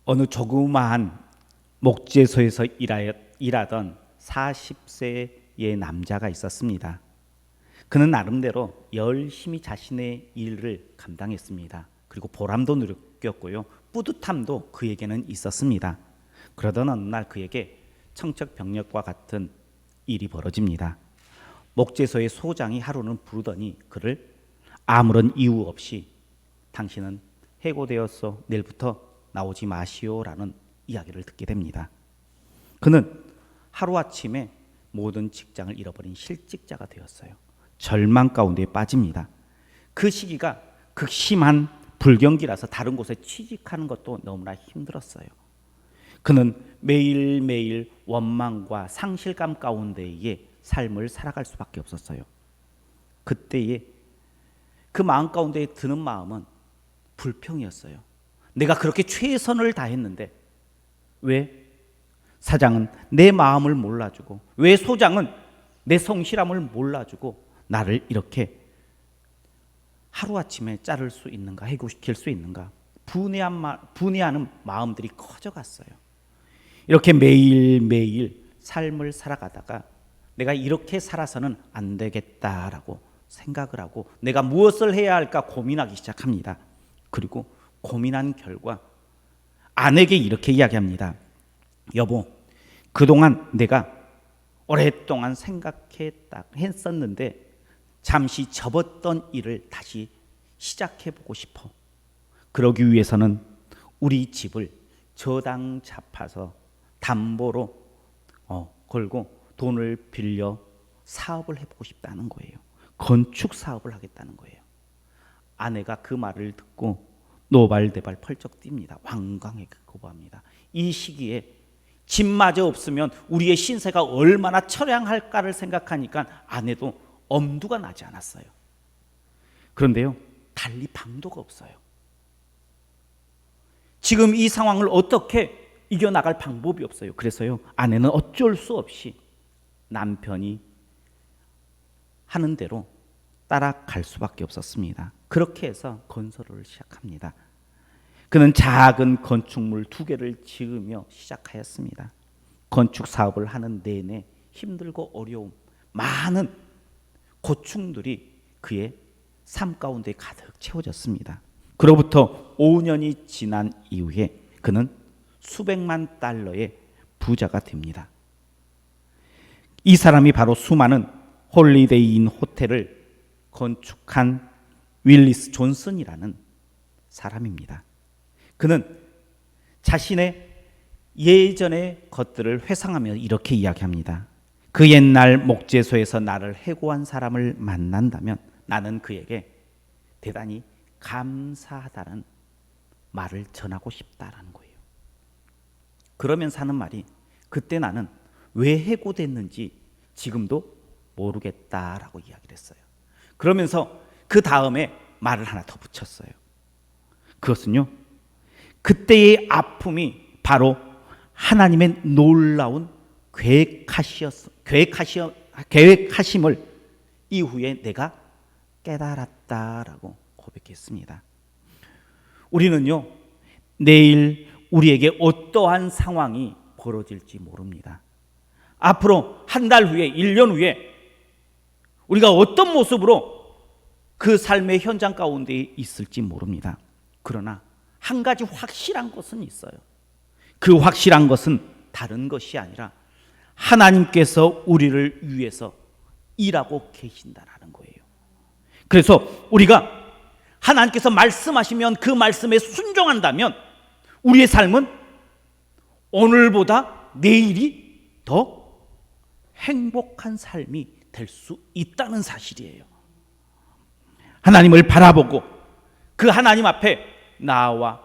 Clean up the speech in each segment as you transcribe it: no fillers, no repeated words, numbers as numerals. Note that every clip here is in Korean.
어느 조그마한 목재소에서 일하던 40세의 남자가 있었습니다. 그는 나름대로 열심히 자신의 일을 감당했습니다. 그리고 보람도 느꼈고요, 뿌듯함도 그에게는 있었습니다. 그러던 어느 날 그에게 청천벽력과 같은 일이 벌어집니다. 목재소의 소장이 하루는 부르더니 그를 아무런 이유 없이 당신은 해고되었어, 내일부터 나오지 마시오라는 이야기를 듣게 됩니다. 그는 하루아침에 모든 직장을 잃어버린 실직자가 되었어요. 절망 가운데 빠집니다. 그 시기가 극심한 불경기라서 다른 곳에 취직하는 것도 너무나 힘들었어요. 그는 매일매일 원망과 상실감 가운데에 삶을 살아갈 수밖에 없었어요. 그때에 그 마음 가운데 드는 마음은 불평이었어요. 내가 그렇게 최선을 다했는데 왜 사장은 내 마음을 몰라주고, 왜 소장은 내 성실함을 몰라주고 나를 이렇게 하루아침에 자를 수 있는가, 해고시킬 수 있는가. 분해하는 마음들이 커져갔어요. 이렇게 매일매일 삶을 살아가다가 내가 이렇게 살아서는 안 되겠다라고 생각을 하고 내가 무엇을 해야 할까 고민하기 시작합니다. 그리고 고민한 결과 아내에게 이렇게 이야기합니다. 여보, 그동안 내가 오랫동안 했었는데 잠시 접었던 일을 다시 시작해보고 싶어. 그러기 위해서는 우리 집을 저당 잡아서 담보로 걸고 돈을 빌려 사업을 해보고 싶다는 거예요. 건축 사업을 하겠다는 거예요. 아내가 그 말을 듣고 노발대발 펄쩍 뜁니다. 완강하게 거부합니다. 이 시기에 집마저 없으면 우리의 신세가 얼마나 처량할까를 생각하니까 아내도 엄두가 나지 않았어요. 그런데요, 달리 방도가 없어요. 지금 이 상황을 어떻게 이겨나갈 방법이 없어요. 그래서요, 아내는 어쩔 수 없이 남편이 하는 대로 따라갈 수밖에 없었습니다. 그렇게 해서 건설을 시작합니다. 그는 작은 건축물 2개를 지으며 시작하였습니다. 건축 사업을 하는 내내 힘들고 어려움, 많은 고충들이 그의 삶 가운데 가득 채워졌습니다. 그로부터 5년이 지난 이후에 그는 수백만 달러의 부자가 됩니다. 이 사람이 바로 수많은 홀리데이인 호텔을 건축한 윌리스 존슨이라는 사람입니다. 그는 자신의 예전의 것들을 회상하며 이렇게 이야기합니다. 그 옛날 목재소에서 나를 해고한 사람을 만난다면 나는 그에게 대단히 감사하다는 말을 전하고 싶다라는 거예요. 그러면서 하는 말이, 그때 나는 왜 해고됐는지 지금도 모르겠다라고 이야기를 했어요. 그러면서 그 다음에 말을 하나 더 붙였어요. 그것은요, 그때의 아픔이 바로 하나님의 놀라운 계획하심을 이후에 내가 깨달았다라고 고백했습니다. 우리는요, 내일 우리에게 어떠한 상황이 벌어질지 모릅니다. 앞으로 한 달 후에, 1년 후에 우리가 어떤 모습으로 그 삶의 현장 가운데 있을지 모릅니다. 그러나 한 가지 확실한 것은 있어요. 그 확실한 것은 다른 것이 아니라 하나님께서 우리를 위해서 일하고 계신다라는 거예요. 그래서 우리가 하나님께서 말씀하시면 그 말씀에 순종한다면 우리의 삶은 오늘보다 내일이 더 행복한 삶이 될 수 있다는 사실이에요. 하나님을 바라보고 그 하나님 앞에 나와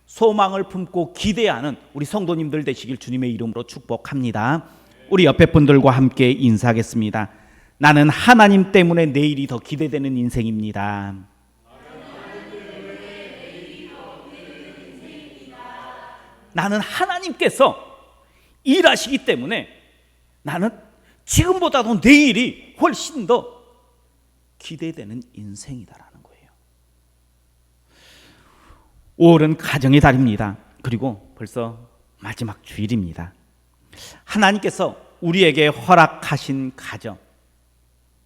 소망을 품고 기대하는 우리 성도님들 되시길 주님의 이름으로 축복합니다. 우리 옆에 분들과 함께 인사하겠습니다. 나는 하나님 때문에 내일이 더 기대되는 인생입니다. 나는 하나님께서 일하시기 때문에 나는 지금보다도 내일이 훨씬 더 기대되는 인생이다라는 거예요. 5월은 가정의 달입니다. 그리고 벌써 마지막 주일입니다. 하나님께서 우리에게 허락하신 가정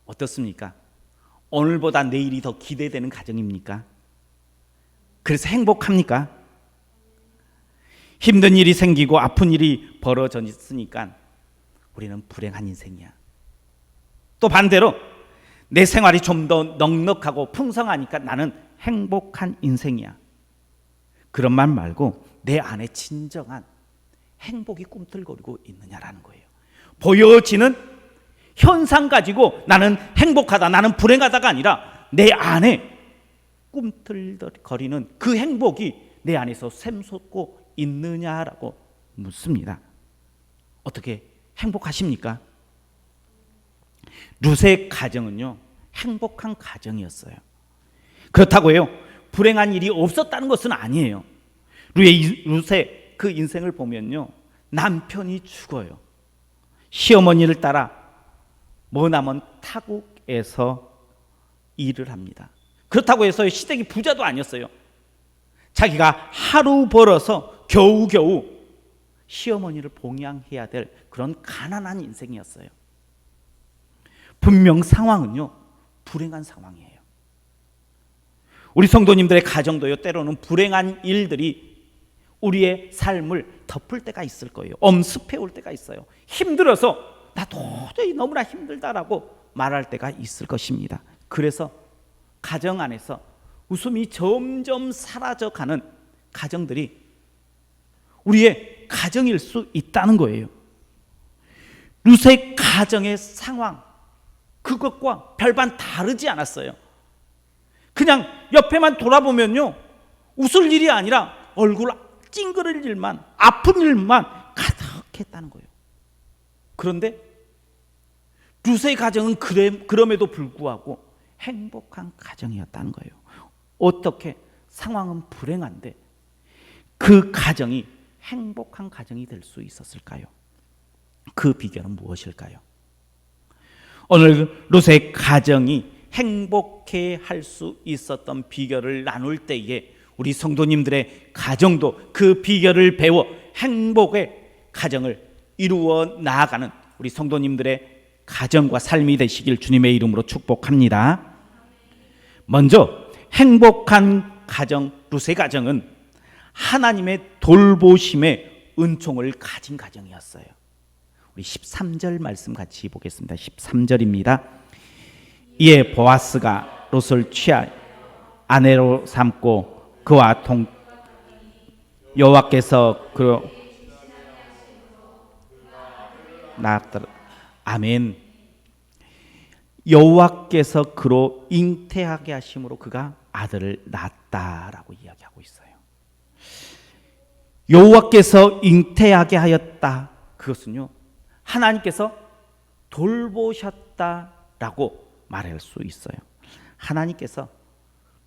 어떻습니까? 오늘보다 내일이 더 기대되는 가정입니까? 그래서 행복합니까? 힘든 일이 생기고 아픈 일이 벌어졌으니까 우리는 불행한 인생이야. 또 반대로 내 생활이 좀 더 넉넉하고 풍성하니까 나는 행복한 인생이야. 그런 말 말고 내 안에 진정한 행복이 꿈틀거리고 있느냐라는 거예요. 보여지는 현상 가지고 나는 행복하다, 나는 불행하다가 아니라 내 안에 꿈틀거리는 그 행복이 내 안에서 샘솟고 있느냐라고 묻습니다. 어떻게 행복하십니까? 룻의 가정은요, 행복한 가정이었어요. 그렇다고요, 불행한 일이 없었다는 것은 아니에요. 룻의 그 인생을 보면요, 남편이 죽어요. 시어머니를 따라 머나먼 타국에서 일을 합니다. 그렇다고 해서 시댁이 부자도 아니었어요. 자기가 하루 벌어서 겨우겨우 시어머니를 봉양해야 될 그런 가난한 인생이었어요. 분명 상황은요, 불행한 상황이에요. 우리 성도님들의 가정도요, 때로는 불행한 일들이 우리의 삶을 덮을 때가 있을 거예요. 엄습해 올 때가 있어요. 힘들어서 나 도저히 너무나 힘들다라고 말할 때가 있을 것입니다. 그래서 가정 안에서 웃음이 점점 사라져가는 가정들이 우리의 가정일 수 있다는 거예요. 룻의 가정의 상황, 그것과 별반 다르지 않았어요. 그냥 옆에만 돌아보면요, 웃을 일이 아니라 얼굴 찡그릴 일만, 아픈 일만 가득했다는 거예요. 그런데 룻의 가정은 그럼에도 불구하고 행복한 가정이었다는 거예요. 어떻게 상황은 불행한데 그 가정이 행복한 가정이 될 수 있었을까요? 그 비결은 무엇일까요? 오늘 룻의 가정이 행복해 할 수 있었던 비결을 나눌 때에 우리 성도님들의 가정도 그 비결을 배워 행복의 가정을 이루어 나아가는 우리 성도님들의 가정과 삶이 되시길 주님의 이름으로 축복합니다. 먼저 행복한 가정, 룻의 가정은 하나님의 돌보심의 은총을 가진 가정이었어요. 우리 13절 말씀 같이 보겠습니다. 13절입니다. 이에 보아스가 룻을 취하여 아내로 삼고 그와 여호와께서 그로 낳았더라. 아멘. 여호와께서 그로 잉태하게 하심으로 그가 아들을 낳았다라고 이야기하고 있어요. 여호와께서 잉태하게 하였다. 그것은요, 하나님께서 돌보셨다라고 말할 수 있어요. 하나님께서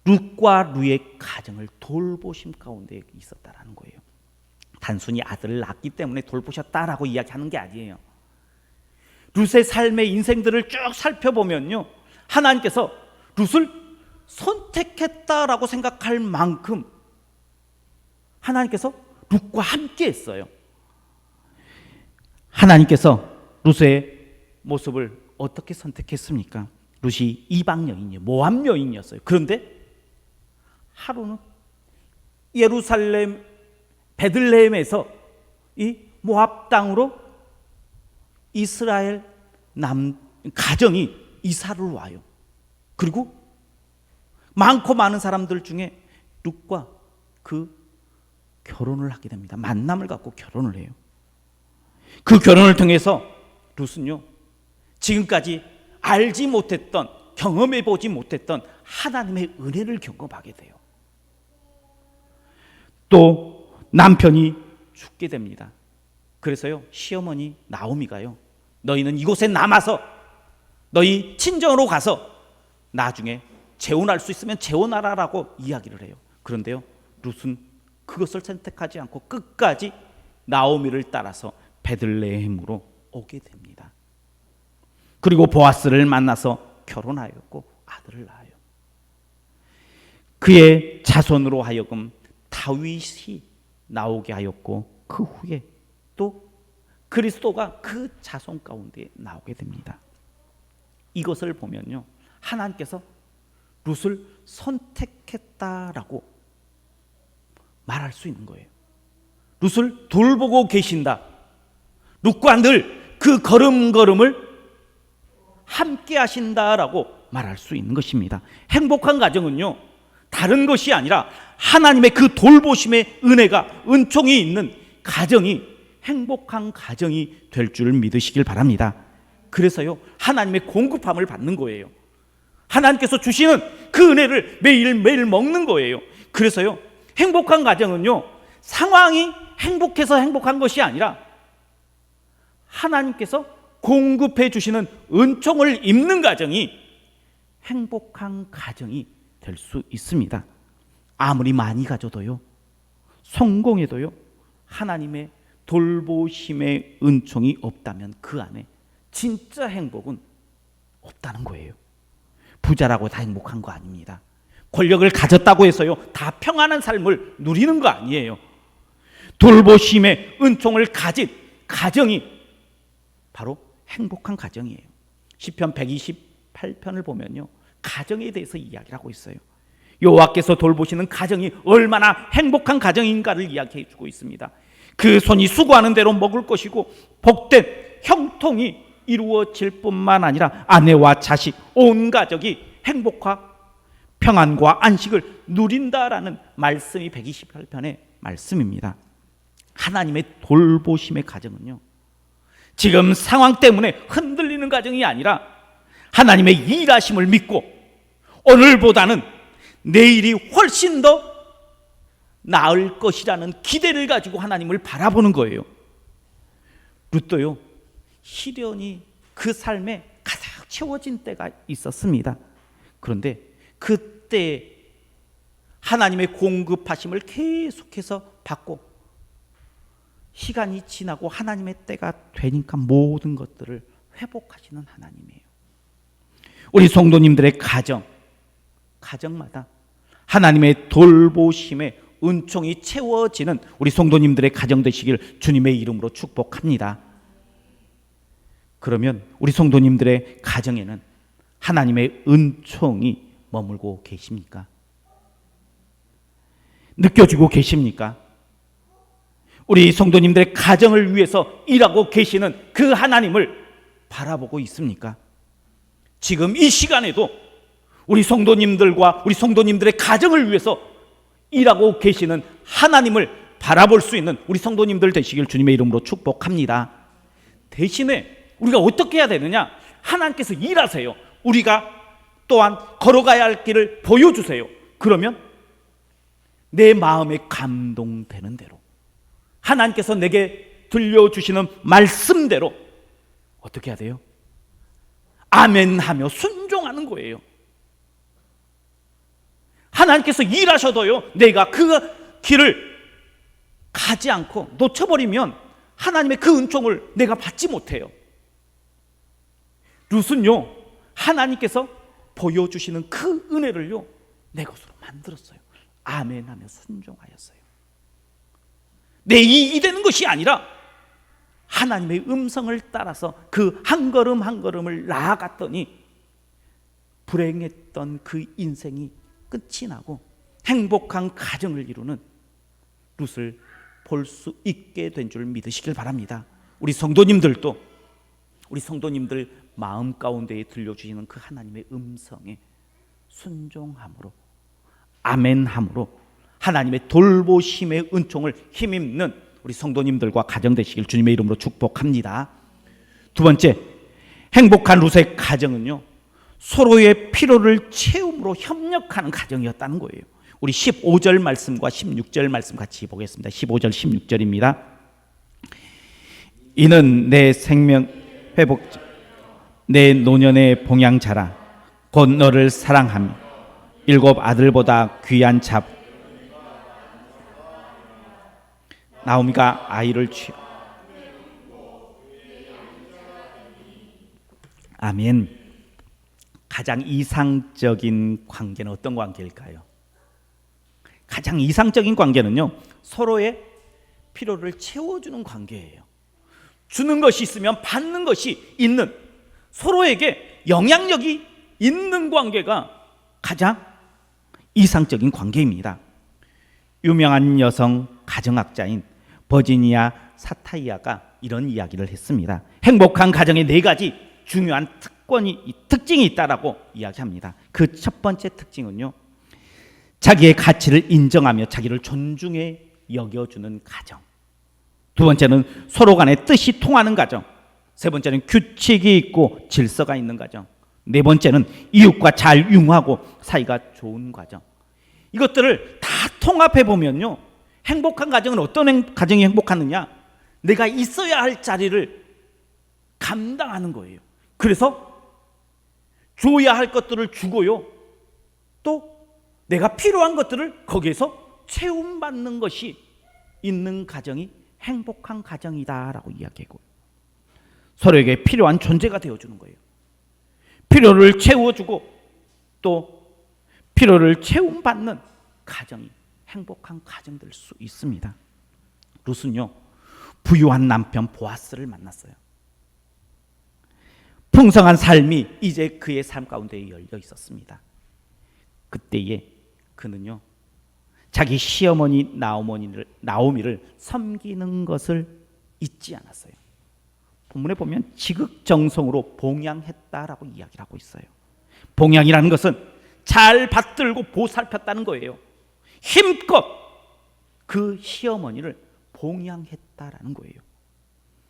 룻과 룻의 가정을 돌보심 가운데 있었다라는 거예요. 단순히 아들을 낳기 때문에 돌보셨다라고 이야기하는 게 아니에요. 룻의 삶의 인생들을 쭉 살펴보면요, 하나님께서 룻을 선택했다라고 생각할 만큼 하나님께서 룻과 함께 했어요. 하나님께서 룻의 모습을 어떻게 선택했습니까? 룻이 이방 여인이에요. 모압 여인이었어요. 그런데 하루는 예루살렘 베들레헴에서 이 모압 땅으로 이스라엘 가정이 이사를 와요. 그리고 많고 많은 사람들 중에 룻과 그 결혼을 하게 됩니다. 만남을 갖고 결혼을 해요. 그 결혼을 통해서 룻은요, 지금까지 알지 못했던, 경험해 보지 못했던 하나님의 은혜를 경험하게 돼요. 또 남편이 죽게 됩니다. 그래서요, 시어머니 나오미가요, 너희는 이곳에 남아서 너희 친정으로 가서 나중에 재혼할 수 있으면 재혼하라라고 이야기를 해요. 그런데요, 룻은 그것을 선택하지 않고 끝까지 나오미를 따라서 베들레헴으로 오게 됩니다. 그리고 보아스를 만나서 결혼하였고 아들을 낳아요. 그의 자손으로 하여금 다윗이 나오게 하였고 그 후에 또 그리스도가 그 자손 가운데 나오게 됩니다. 이것을 보면요, 하나님께서 룻을 선택했다라고 말할 수 있는 거예요. 룻을 돌보고 계신다. 룻과 늘 그 걸음걸음을 함께 하신다라고 말할 수 있는 것입니다. 행복한 가정은요, 다른 것이 아니라 하나님의 그 돌보심의 은혜가, 은총이 있는 가정이 행복한 가정이 될 줄 믿으시길 바랍니다. 그래서요, 하나님의 공급함을 받는 거예요. 하나님께서 주시는 그 은혜를 매일매일 먹는 거예요. 그래서요, 행복한 가정은요, 상황이 행복해서 행복한 것이 아니라 하나님께서 공급해 주시는 은총을 입는 가정이 행복한 가정이 될 수 있습니다. 아무리 많이 가져도요, 성공해도요, 하나님의 돌보심의 은총이 없다면 그 안에 진짜 행복은 없다는 거예요. 부자라고 다 행복한 거 아닙니다. 권력을 가졌다고 해서요, 다 평안한 삶을 누리는 거 아니에요. 돌보심의 은총을 가진 가정이 바로 행복한 가정이에요. 시편 128편을 보면요, 가정에 대해서 이야기를 하고 있어요. 여호와께서 돌보시는 가정이 얼마나 행복한 가정인가를 이야기해 주고 있습니다. 그 손이 수고하는 대로 먹을 것이고 복된 형통이 이루어질 뿐만 아니라 아내와 자식, 온 가족이 행복과 평안과 안식을 누린다라는 말씀이 128편의 말씀입니다. 하나님의 돌보심의 가정은요, 지금 상황 때문에 흔들리는 가정이 아니라 하나님의 일하심을 믿고 오늘보다는 내일이 훨씬 더 나을 것이라는 기대를 가지고 하나님을 바라보는 거예요. 룻도요, 시련이 그 삶에 가득 채워진 때가 있었습니다. 그런데 그때 하나님의 공급하심을 계속해서 받고 시간이 지나고 하나님의 때가 되니까 모든 것들을 회복하시는 하나님이에요. 우리 성도님들의 가정마다 하나님의 돌보심의 은총이 채워지는 우리 성도님들의 가정 되시길 주님의 이름으로 축복합니다. 그러면 우리 성도님들의 가정에는 하나님의 은총이 머물고 계십니까? 느껴지고 계십니까? 우리 성도님들의 가정을 위해서 일하고 계시는 그 하나님을 바라보고 있습니까? 지금 이 시간에도 우리 성도님들과 우리 성도님들의 가정을 위해서 일하고 계시는 하나님을 바라볼 수 있는 우리 성도님들 되시길 주님의 이름으로 축복합니다. 대신에 우리가 어떻게 해야 되느냐? 하나님께서 일하세요. 우리가 또한 걸어가야 할 길을 보여주세요. 그러면 내 마음에 감동되는 대로 하나님께서 내게 들려주시는 말씀대로 어떻게 해야 돼요? 아멘하며 순종하는 거예요. 하나님께서 일하셔도요, 내가 그 길을 가지 않고 놓쳐버리면 하나님의 그 은총을 내가 받지 못해요. 룻은요, 하나님께서 보여주시는 그 은혜를요, 내 것으로 만들었어요. 아멘하며 순종하였어요. 내 이익이 되는 것이 아니라 하나님의 음성을 따라서 그 한 걸음 한 걸음을 나아갔더니 불행했던 그 인생이 끝이 나고 행복한 가정을 이루는 룻을 볼 수 있게 된 줄 믿으시길 바랍니다. 우리 성도님들도 우리 성도님들 마음 가운데에 들려주시는 그 하나님의 음성에 순종함으로, 아멘함으로 하나님의 돌보심의 은총을 힘입는 우리 성도님들과 가정 되시길 주님의 이름으로 축복합니다. 두 번째, 행복한 룻의 가정은요, 서로의 필요를 채움으로 협력하는 가정이었다는 거예요. 우리 15절 말씀과 16절 말씀 같이 보겠습니다. 15절 16절입니다. 이는 내 생명 회복, 내 노년의 봉양자라. 곧 너를 사랑하며 일곱 아들보다 귀한 자. 나오미가 아이를 취. 아멘. 가장 이상적인 관계는 어떤 관계일까요? 가장 이상적인 관계는요, 서로의 필요를 채워주는 관계예요. 주는 것이 있으면 받는 것이 있는, 서로에게 영향력이 있는 관계가 가장 이상적인 관계입니다. 유명한 여성 가정학자인 버지니아 사타이아가 이런 이야기를 했습니다. 행복한 가정의 4가지 중요한 특징이 있다라고 이야기합니다. 그 첫 번째 특징은요, 자기의 가치를 인정하며 자기를 존중해 여겨주는 가정. 두 번째는 서로 간의 뜻이 통하는 가정. 세 번째는 규칙이 있고 질서가 있는 가정. 네 번째는 이웃과 잘 융화하고 사이가 좋은 가정. 이것들을 다 통합해 보면요, 행복한 가정은 어떤 가정이 행복하느냐? 내가 있어야 할 자리를 감당하는 거예요. 그래서 줘야 할 것들을 주고요, 또 내가 필요한 것들을 거기에서 채움받는 것이 있는 가정이 행복한 가정이다라고 이야기하고, 서로에게 필요한 존재가 되어주는 거예요. 필요를 채워주고 또 필요를 채움받는 가정이 행복한 가정 될 수 있습니다. 룻은요, 부유한 남편 보아스를 만났어요. 풍성한 삶이 이제 그의 삶 가운데 열려 있었습니다. 그때에 그는요, 자기 시어머니 나오미를 섬기는 것을 잊지 않았어요. 본문에 보면 지극정성으로 봉양했다라고 이야기를 하고 있어요. 봉양이라는 것은 잘 받들고 보살폈다는 거예요. 힘껏 그 시어머니를 봉양했다라는 거예요.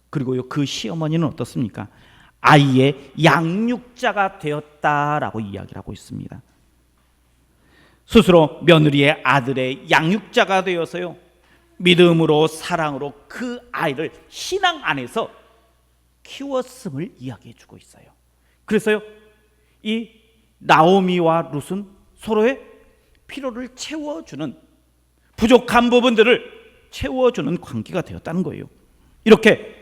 그리고요, 그 시어머니는 어떻습니까? 아이의 양육자가 되었다라고 이야기를 하고 있습니다. 스스로 며느리의 아들의 양육자가 되어서요, 믿음으로 사랑으로 그 아이를 신앙 안에서 키웠음을 이야기해 주고 있어요. 그래서요, 이 나오미와 룻은 서로의 필요를 채워주는, 부족한 부분들을 채워주는 관계가 되었다는 거예요. 이렇게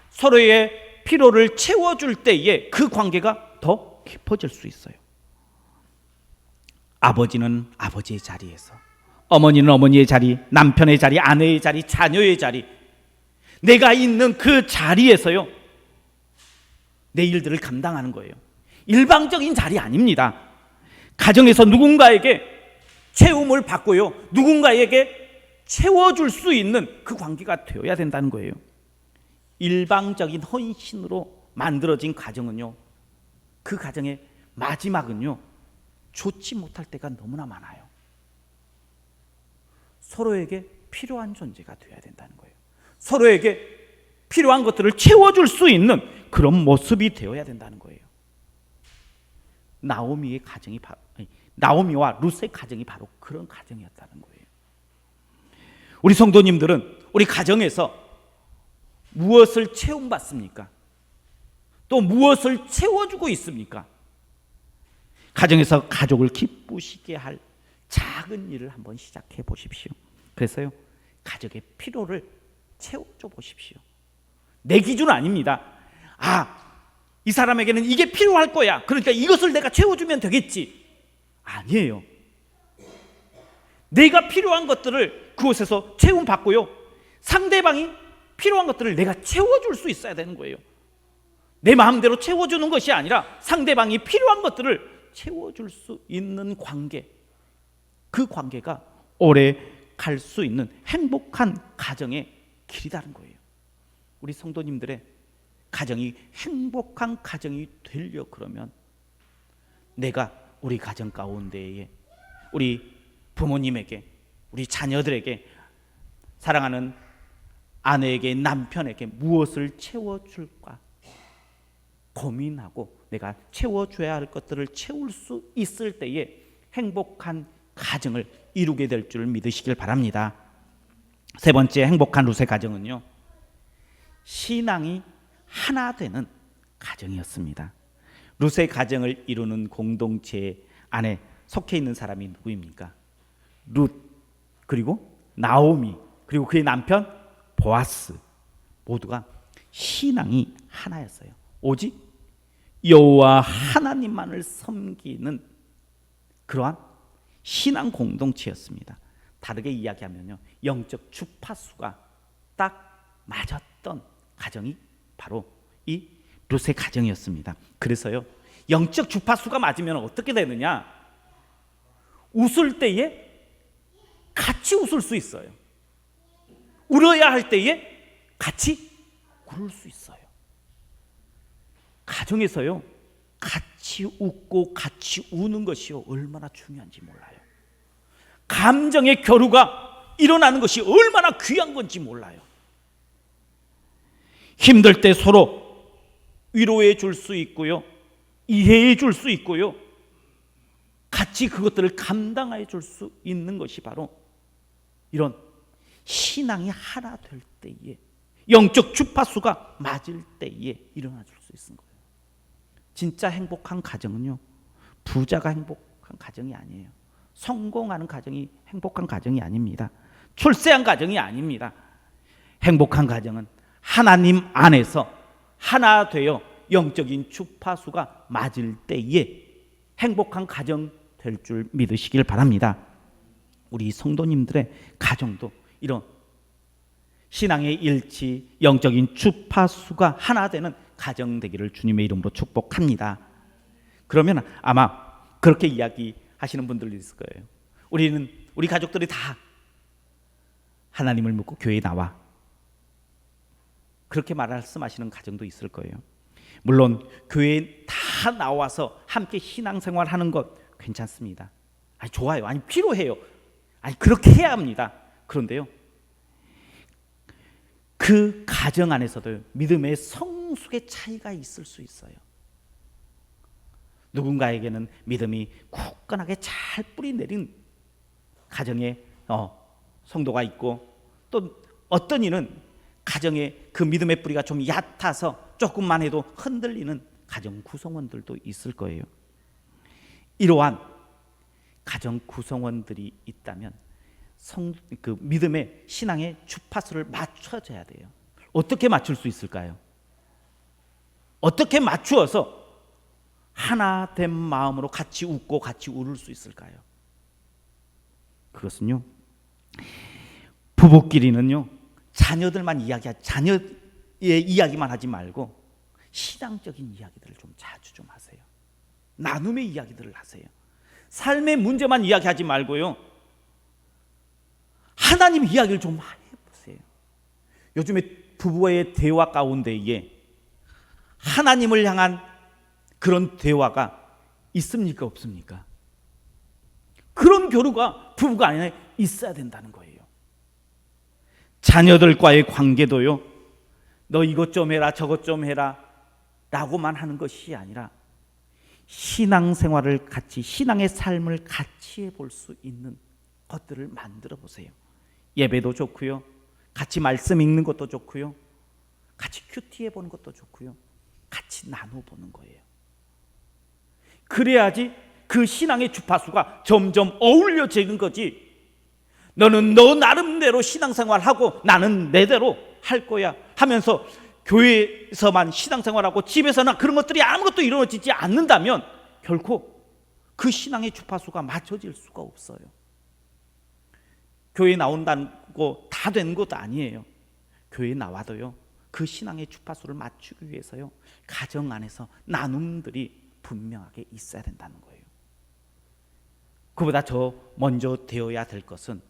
서로의 필요를 채워줄 때에 그 관계가 더 깊어질 수 있어요. 아버지는 아버지의 자리에서, 어머니는 어머니의 자리, 남편의 자리, 아내의 자리, 자녀의 자리, 내가 있는 그 자리에서요, 내 일들을 감당하는 거예요. 일방적인 자리 아닙니다. 가정에서 누군가에게 채움을 받고요, 누군가에게 채워줄 수 있는 그 관계가 되어야 된다는 거예요. 일방적인 헌신으로 만들어진 가정은요, 그 가정의 마지막은요, 좋지 못할 때가 너무나 많아요. 서로에게 필요한 존재가 되어야 된다는 거예요. 서로에게 필요한 것들을 채워줄 수 있는 그런 모습이 되어야 된다는 거예요. 나오미와 룻의 가정이 바로 그런 가정이었다는 거예요. 우리 성도님들은 우리 가정에서 무엇을 채움받습니까? 또 무엇을 채워주고 있습니까? 가정에서 가족을 기쁘시게 할 작은 일을 한번 시작해 보십시오. 그래서요, 가족의 필요를 채워줘 보십시오. 내 기준은 아닙니다. 이 사람에게는 이게 필요할 거야, 그러니까 이것을 내가 채워주면 되겠지. 아니에요. 내가 필요한 것들을 그곳에서 채움받고요, 상대방이 필요한 것들을 내가 채워줄 수 있어야 되는 거예요. 내 마음대로 채워주는 것이 아니라 상대방이 필요한 것들을 채워줄 수 있는 관계, 그 관계가 오래 갈 수 있는 행복한 가정의 길이라는 거예요. 우리 성도님들의 가정이 행복한 가정이 되려 그러면 내가 우리 가정 가운데에 우리 부모님에게, 우리 자녀들에게, 사랑하는 아내에게, 남편에게 무엇을 채워줄까 고민하고 내가 채워줘야 할 것들을 채울 수 있을 때에 행복한 가정을 이루게 될 줄 믿으시길 바랍니다. 세 번째 행복한 룻의 가정은요, 신앙이 하나 되는 가정이었습니다. 룻의 가정을 이루는 공동체 안에 속해 있는 사람이 누구입니까? 룻, 그리고 나오미, 그리고 그의 남편 보아스, 모두가 신앙이 하나였어요. 오직 여호와 하나님만을 섬기는 그러한 신앙 공동체였습니다. 다르게 이야기하면요, 영적 주파수가 딱 맞았던 가정이 바로 이 룻의 가정이었습니다. 그래서요, 영적 주파수가 맞으면 어떻게 되느냐? 웃을 때에 같이 웃을 수 있어요. 울어야 할 때에 같이 울을 수 있어요. 가정에서요, 같이 웃고 같이 우는 것이 얼마나 중요한지 몰라요. 감정의 교류가 일어나는 것이 얼마나 귀한 건지 몰라요. 힘들 때 서로 위로해 줄 수 있고요, 이해해 줄 수 있고요, 같이 그것들을 감당해 줄 수 있는 것이 바로 이런 신앙이 하나 될 때에, 영적 주파수가 맞을 때에 일어나 줄 수 있는 거예요. 진짜 행복한 가정은요, 부자가 행복한 가정이 아니에요. 성공하는 가정이 행복한 가정이 아닙니다. 출세한 가정이 아닙니다. 행복한 가정은 하나님 안에서 하나 되어 영적인 주파수가 맞을 때에 행복한 가정 될 줄 믿으시길 바랍니다. 우리 성도님들의 가정도 이런 신앙의 일치, 영적인 주파수가 하나 되는 가정 되기를 주님의 이름으로 축복합니다. 그러면 아마 그렇게 이야기하시는 분들도 있을 거예요. 우리 가족들이 다 하나님을 믿고 교회에 나와, 그렇게 말씀하시는 가정도 있을 거예요. 물론 교회에 다 나와서 함께 신앙생활하는 것 괜찮습니다. 좋아요. 필요해요. 그렇게 해야 합니다. 그런데요, 그 가정 안에서도 믿음의 성숙의 차이가 있을 수 있어요. 누군가에게는 믿음이 굳건하게 잘 뿌리 내린 가정에 성도가 있고, 또 어떤 이는 가정에 그 믿음의 뿌리가 좀 얕아서 조금만 해도 흔들리는 가정 구성원들도 있을 거예요. 이러한 가정 구성원들이 있다면 그 믿음의 신앙의 주파수를 맞춰줘야 돼요. 어떻게 맞출 수 있을까요? 어떻게 맞추어서 하나 된 마음으로 같이 웃고 같이 울을 수 있을까요? 그것은요, 부부끼리는요, 자녀들만 자녀의 이야기만 하지 말고 신앙적인 이야기들을 좀 자주 좀 하세요. 나눔의 이야기들을 하세요. 삶의 문제만 이야기하지 말고요, 하나님 이야기를 좀 해보세요. 요즘에 부부의 대화 가운데에 하나님을 향한 그런 대화가 있습니까, 없습니까? 그런 교류가 부부가 안에 있어야 된다는 거예요. 자녀들과의 관계도요, 너 이것 좀 해라 저것 좀 해라 라고만 하는 것이 아니라 신앙생활을 같이, 신앙의 삶을 같이 해볼 수 있는 것들을 만들어 보세요. 예배도 좋고요, 같이 말씀 읽는 것도 좋고요, 같이 큐티 해보는 것도 좋고요, 같이 나눠보는 거예요. 그래야지 그 신앙의 주파수가 점점 어울려지는 거지, 너는 너 나름대로 신앙생활하고 나는 내대로 할 거야 하면서 교회에서만 신앙생활하고 집에서는 그런 것들이 아무것도 이루어지지 않는다면 결코 그 신앙의 주파수가 맞춰질 수가 없어요. 교회에 나온다고 다 되는 것도 아니에요. 교회에 나와도요, 그 신앙의 주파수를 맞추기 위해서요, 가정 안에서 나눔들이 분명하게 있어야 된다는 거예요. 그보다 더 먼저 되어야 될 것은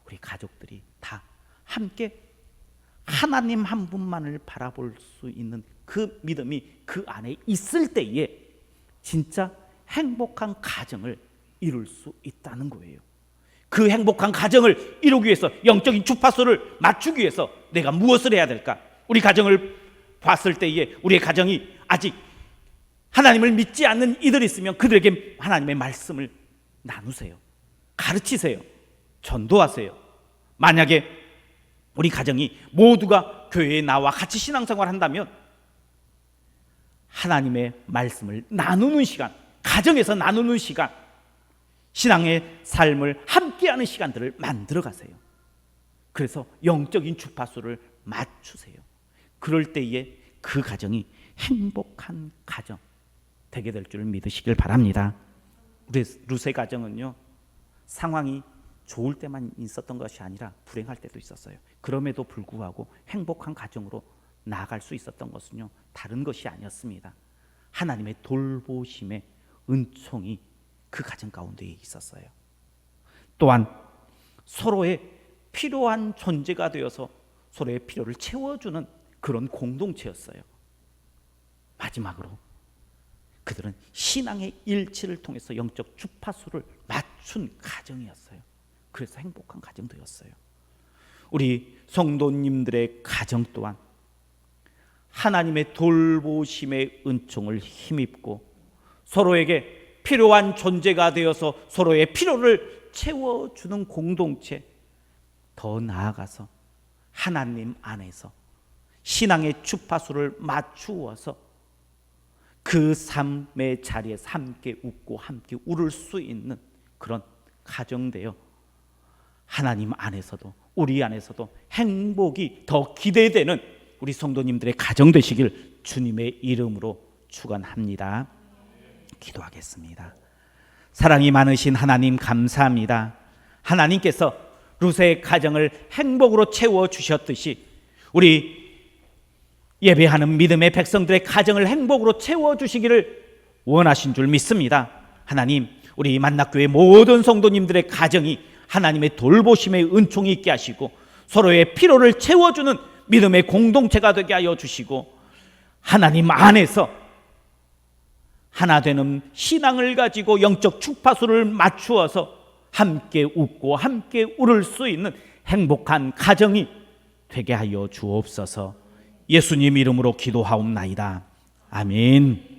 우리 가족들이 다 함께 하나님 한 분만을 바라볼 수 있는 그 믿음이 그 안에 있을 때에 진짜 행복한 가정을 이룰 수 있다는 거예요. 그 행복한 가정을 이루기 위해서, 영적인 주파수를 맞추기 위해서 내가 무엇을 해야 될까? 우리 가정을 봤을 때에 우리의 가정이 아직 하나님을 믿지 않는 이들이 있으면 그들에게 하나님의 말씀을 나누세요. 가르치세요. 전도하세요. 만약에 우리 가정이 모두가 교회에 나와 같이 신앙생활을 한다면 하나님의 말씀을 나누는 시간, 가정에서 나누는 시간, 신앙의 삶을 함께하는 시간들을 만들어 가세요. 그래서 영적인 주파수를 맞추세요. 그럴 때에 그 가정이 행복한 가정 되게 될 줄 믿으시길 바랍니다. 우리 룻의 가정은요, 상황이 좋을 때만 있었던 것이 아니라 불행할 때도 있었어요. 그럼에도 불구하고 행복한 가정으로 나아갈 수 있었던 것은요, 다른 것이 아니었습니다. 하나님의 돌보심의 은총이 그 가정 가운데 있었어요. 또한 서로의 필요한 존재가 되어서 서로의 필요를 채워주는 그런 공동체였어요. 마지막으로 그들은 신앙의 일치를 통해서 영적 주파수를 맞춘 가정이었어요. 그래서 행복한 가정도였어요. 우리 성도님들의 가정 또한 하나님의 돌보심의 은총을 힘입고 서로에게 필요한 존재가 되어서 서로의 필요를 채워주는 공동체, 더 나아가서 하나님 안에서 신앙의 주파수를 맞추어서 그 삶의 자리에서 함께 웃고 함께 울을 수 있는 그런 가정되어 하나님 안에서도 우리 안에서도 행복이 더 기대되는 우리 성도님들의 가정 되시길 주님의 이름으로 축원합니다. 기도하겠습니다. 사랑이 많으신 하나님 감사합니다. 하나님께서 룻의 가정을 행복으로 채워주셨듯이 우리 예배하는 믿음의 백성들의 가정을 행복으로 채워주시기를 원하신 줄 믿습니다. 하나님, 우리 만납교회 모든 성도님들의 가정이 하나님의 돌보심의 은총이 있게 하시고 서로의 필요를 채워주는 믿음의 공동체가 되게 하여 주시고 하나님 안에서 하나 되는 신앙을 가지고 영적 주파수를 맞추어서 함께 웃고 함께 울을 수 있는 행복한 가정이 되게 하여 주옵소서. 예수님 이름으로 기도하옵나이다. 아멘.